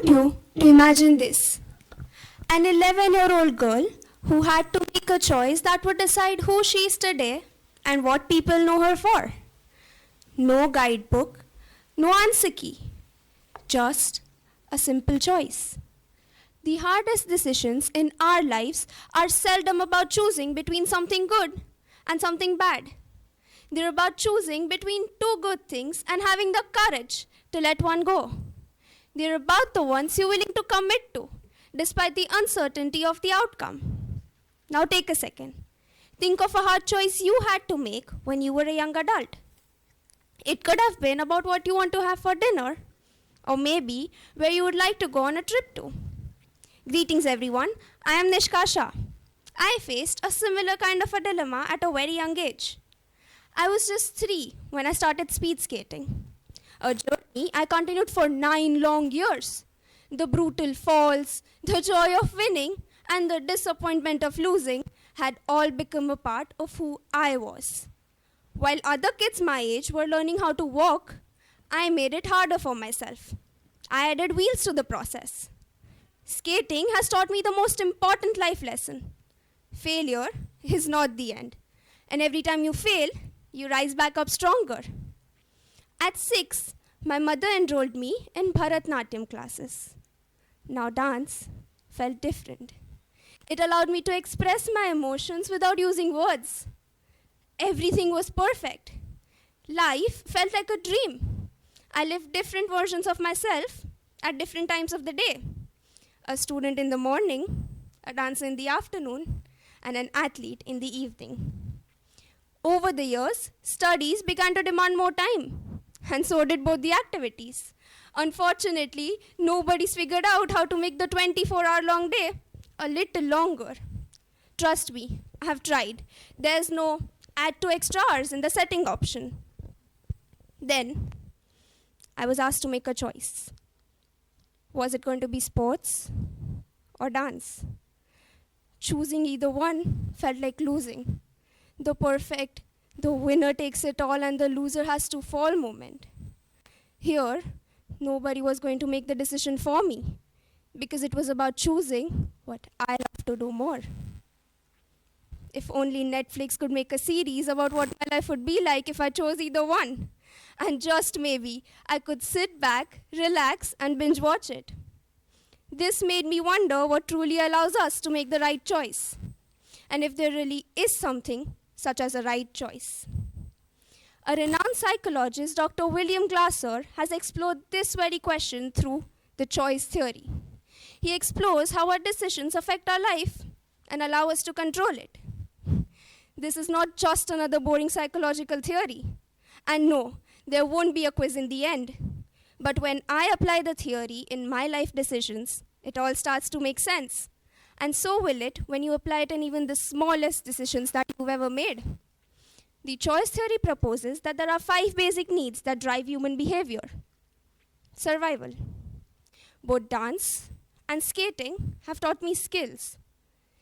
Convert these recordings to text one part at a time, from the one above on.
want you to imagine this. An 11-year-old girl who had to make a choice that would decide who she is today and what people know her for. No guidebook, no answer key, just a simple choice. The hardest decisions in our lives are seldom about choosing between something good and something bad. They're about choosing between two good things and having the courage to let one go. They're about the ones you're willing to commit to, despite the uncertainty of the outcome. Now take a second. Think of a hard choice you had to make when you were a young adult. It could have been about what you want to have for dinner, or maybe where you would like to go on a trip to. Greetings everyone, I am Nishka Shah. I faced a similar kind of a dilemma at a very young age. I was just 3 when I started speed skating. A journey I continued for 9 long years. The brutal falls, the joy of winning, and the disappointment of losing had all become a part of who I was. While other kids my age were learning how to walk, I made it harder for myself. I added wheels to the process. Skating has taught me the most important life lesson. Failure is not the end. And every time you fail, you rise back up stronger. At 6, my mother enrolled me in Bharatnatyam classes. Now dance felt different. It allowed me to express my emotions without using words. Everything was perfect. Life felt like a dream. I lived different versions of myself at different times of the day. A student in the morning, a dancer in the afternoon, and an athlete in the evening. Over the years, studies began to demand more time, and so did both the activities. Unfortunately, nobody's figured out how to make the 24-hour-long day a little longer. Trust me, I have tried. There's no add 2 extra hours in the setting option. Then, I was asked to make a choice. Was it going to be sports or dance? Choosing either one felt like losing. The perfect, the winner takes it all and the loser has to fall moment. Here, nobody was going to make the decision for me because it was about choosing what I love to do more. If only Netflix could make a series about what my life would be like if I chose either one. And just maybe, I could sit back, relax, and binge watch it. This made me wonder what truly allows us to make the right choice. And if there really is something such as a right choice. A renowned psychologist, Dr. William Glasser, has explored this very question through the choice theory. He explores how our decisions affect our life and allow us to control it. This is not just another boring psychological theory. And no, there won't be a quiz in the end. But when I apply the theory in my life decisions, it all starts to make sense. And so will it when you apply it in even the smallest decisions that you've ever made. The choice theory proposes that there are 5 basic needs that drive human behavior. Survival. Both dance and skating have taught me skills.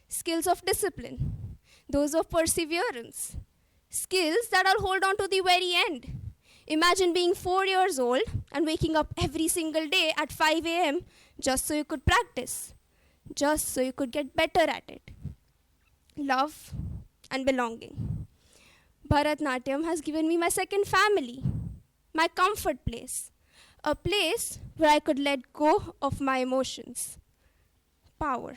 Skills of discipline. Those of perseverance. Skills that I'll hold on to the very end. Imagine being 4 years old and waking up every single day at 5 a.m. just so you could practice. Just so you could get better at it. Love and belonging. Bharatnatyam has given me my second family, my comfort place, a place where I could let go of my emotions. Power.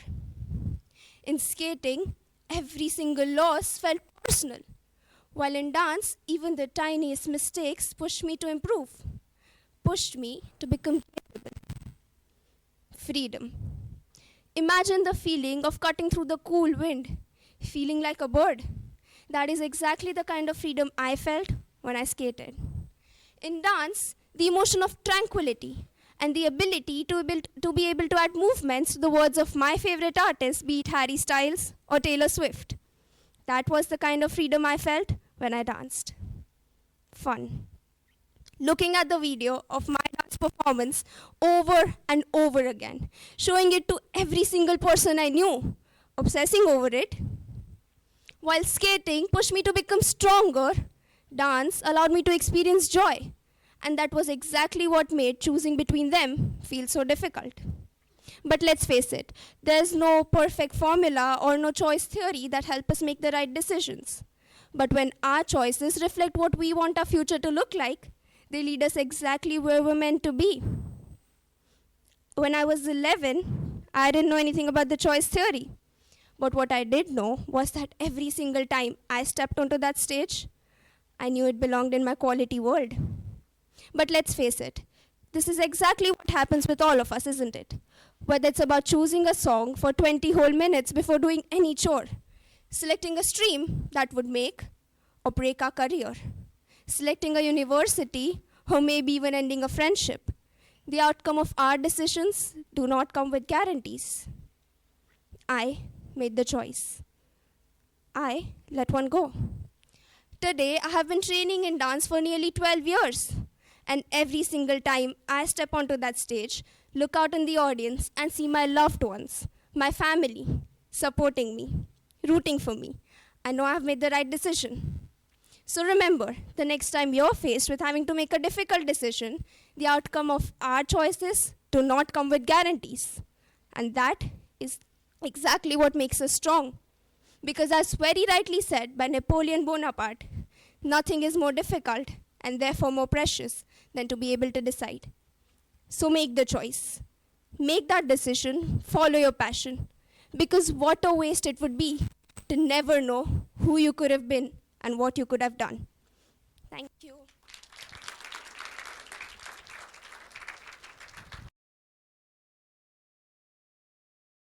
In skating, every single loss felt personal, while in dance, even the tiniest mistakes pushed me to improve, pushed me to become capable. Freedom. Imagine the feeling of cutting through the cool wind, feeling like a bird. That is exactly the kind of freedom I felt when I skated. In dance, the emotion of tranquility and the ability to be able to add movements to the words of my favorite artists, be it Harry Styles or Taylor Swift. That was the kind of freedom I felt when I danced. Fun. Looking at the video of my dance performance over and over again, showing it to every single person I knew, obsessing over it. While skating pushed me to become stronger, dance allowed me to experience joy. And that was exactly what made choosing between them feel so difficult. But let's face it, there's no perfect formula or no choice theory that help us make the right decisions. But when our choices reflect what we want our future to look like, they lead us exactly where we're meant to be. When I was 11, I didn't know anything about the choice theory. But what I did know was that every single time I stepped onto that stage, I knew it belonged in my quality world. But let's face it, this is exactly what happens with all of us, isn't it? Whether it's about choosing a song for 20 whole minutes before doing any chore, selecting a stream that would make or break our career, selecting a university, or maybe even ending a friendship. The outcome of our decisions do not come with guarantees. I made the choice. I let one go. Today, I have been training in dance for nearly 12 years. And every single time I step onto that stage, look out in the audience and see my loved ones, my family, supporting me, rooting for me, I know I've made the right decision. So remember, the next time you're faced with having to make a difficult decision, the outcome of our choices do not come with guarantees. And that is exactly what makes us strong. Because as very rightly said by Napoleon Bonaparte, nothing is more difficult and therefore more precious than to be able to decide. So make the choice. Make that decision, follow your passion. Because what a waste it would be to never know who you could have been and what you could have done. Thank you.